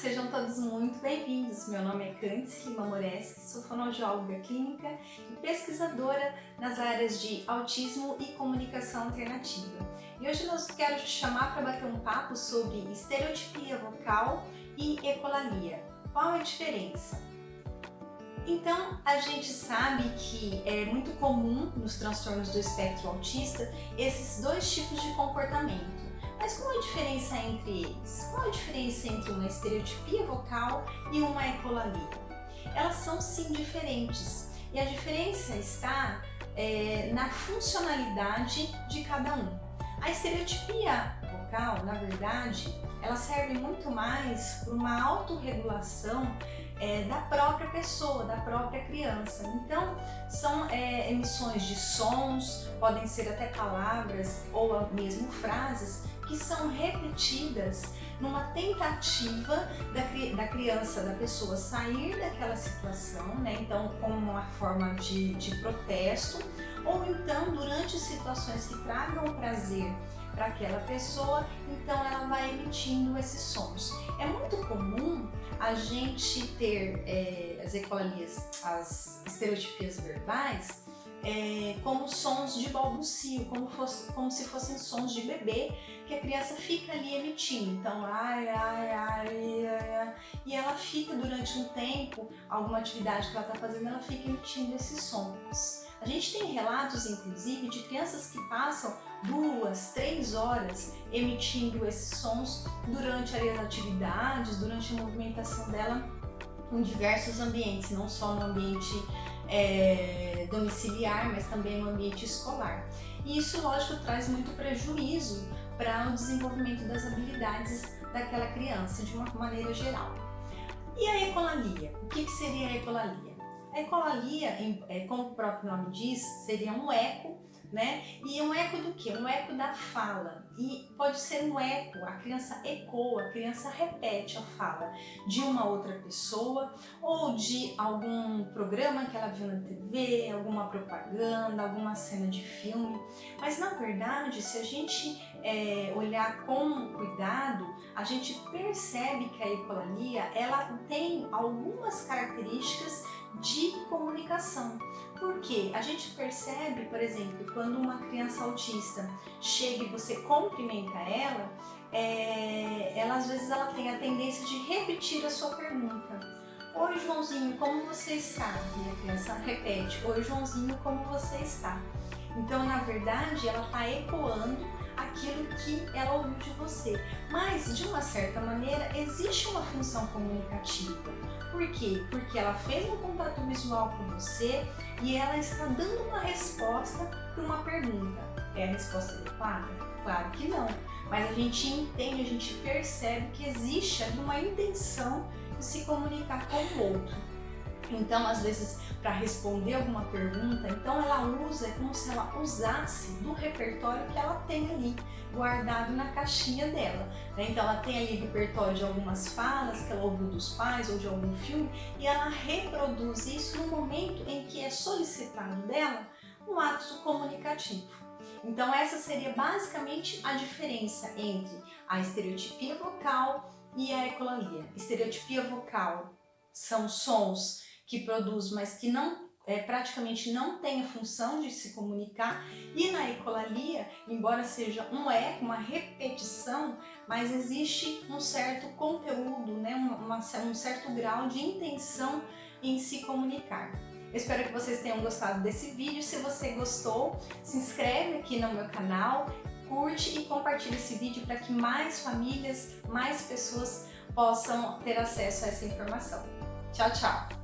Sejam todos muito bem-vindos. Meu nome é Candice Lima Moreschi, sou fonoaudióloga clínica e pesquisadora nas áreas de autismo e comunicação alternativa. E hoje nós quero te chamar para bater um papo sobre estereotipia vocal e ecolalia. Qual a diferença? Então, a gente sabe que é muito comum nos transtornos do espectro autista esses dois tipos de comportamento. Mas qual a diferença entre eles? Qual a diferença entre uma estereotipia vocal e uma ecolalia? Elas são sim diferentes e a diferença está na funcionalidade de cada um. A estereotipia vocal, na verdade, ela serve muito mais para uma autorregulação da própria pessoa, da própria criança. Então, são emissões de sons, podem ser até palavras ou mesmo frases que são repetidas numa tentativa da criança, da pessoa sair daquela situação, né? Então, como uma forma de protesto, ou então durante situações que tragam prazer para aquela pessoa, então ela vai emitindo esses sons. É muito comum a gente ter as ecolalias, as estereotipias verbais, como sons de balbucio, como se fossem sons de bebê que a criança fica ali emitindo. Então, ai, ai, ai, ai, ai, e ela fica durante um tempo, alguma atividade que ela está fazendo, ela fica emitindo esses sons. A gente tem relatos, inclusive, de crianças que passam 2, 3 horas emitindo esses sons durante as atividades, durante a movimentação dela em diversos ambientes, não só no ambiente domiciliar, mas também no ambiente escolar. E isso, lógico, traz muito prejuízo para o desenvolvimento das habilidades daquela criança, de uma maneira geral. E a ecolalia? O que seria a ecolalia? A ecolalia, como o próprio nome diz, seria um eco, né? E um eco do quê? Um eco da fala. E pode ser um eco, a criança ecoa, a criança repete a fala de uma outra pessoa ou de algum programa que ela viu na TV, alguma propaganda, alguma cena de filme. Mas na verdade, se a gente olhar com cuidado, a gente percebe que a ecolalia ela tem algumas características de comunicação. Porque a gente percebe, por exemplo, quando uma criança autista chega e você cumprimenta ela, ela às vezes ela tem a tendência de repetir a sua pergunta. Oi, Joãozinho, como você está? E a criança repete, oi, Joãozinho, como você está? Então, na verdade, ela está ecoando aquilo que ela ouviu de você. Mas, de uma certa maneira, existe uma função comunicativa. Por quê? Porque ela fez um contato visual com você e ela está dando uma resposta para uma pergunta. É a resposta adequada? Claro que não. Mas a gente entende, a gente percebe que existe ali uma intenção de se comunicar com o outro. Então, às vezes, para responder alguma pergunta, então ela usa, é como se ela usasse do repertório que ela tem ali, guardado na caixinha dela, né? Então ela tem ali repertório de algumas falas que ela ouviu dos pais ou de algum filme e ela reproduz isso no momento em que é solicitado dela um ato comunicativo. Então essa seria basicamente a diferença entre a estereotipia vocal e a ecolalia. Estereotipia vocal são sons que produz, mas que praticamente não tem a função de se comunicar, e na ecolalia, embora seja um eco, uma repetição, mas existe um certo conteúdo, né, um certo grau de intenção em se comunicar. Eu espero que vocês tenham gostado desse vídeo. Se você gostou, se inscreve aqui no meu canal, curte e compartilhe esse vídeo para que mais famílias, mais pessoas possam ter acesso a essa informação. Tchau, tchau!